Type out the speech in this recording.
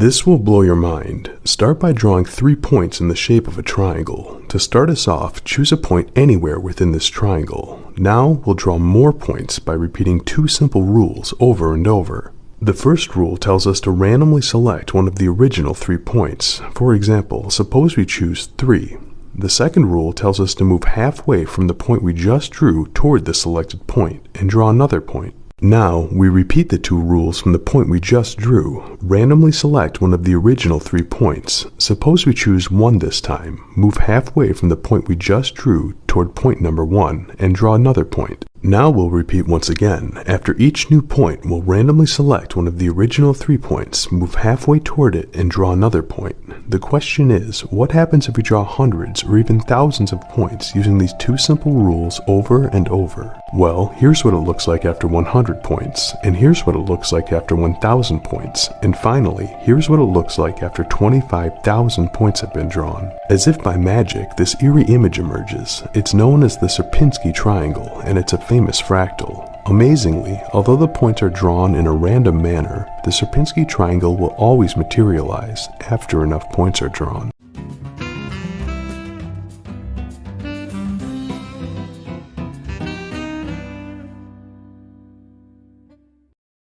This will blow your mind. Start by drawing 3 points in the shape of a triangle. To start us off, choose a point anywhere within this triangle. Now we'll draw more points by repeating 2 simple rules over and over. The first rule tells us to randomly select one of the original 3 points. For example, suppose we choose 3. The second rule tells us to move halfway from the point we just drew toward the selected point and draw another point. Now, we repeat the 2 rules from the point we just drew. Randomly select one of the original 3 points. Suppose we choose 1 this time. Move halfway from the point we just drew toward point number 1 and draw another point. Now we'll repeat once again. After each new point, we'll randomly select one of the original 3 points, move halfway toward it, and draw another point. The question is, what happens if we draw hundreds or even thousands of points using these 2 simple rules over and over? Well, here's what it looks like after 100 points, and here's what it looks like after 1,000 points, and finally, here's what it looks like after 25,000 points have been drawn. As if by magic, this eerie image emerges. It's known as the Sierpiński Triangle, and it's a famous fractal. Amazingly, although the points are drawn in a random manner, the Sierpiński Triangle will always materialize after enough points are drawn.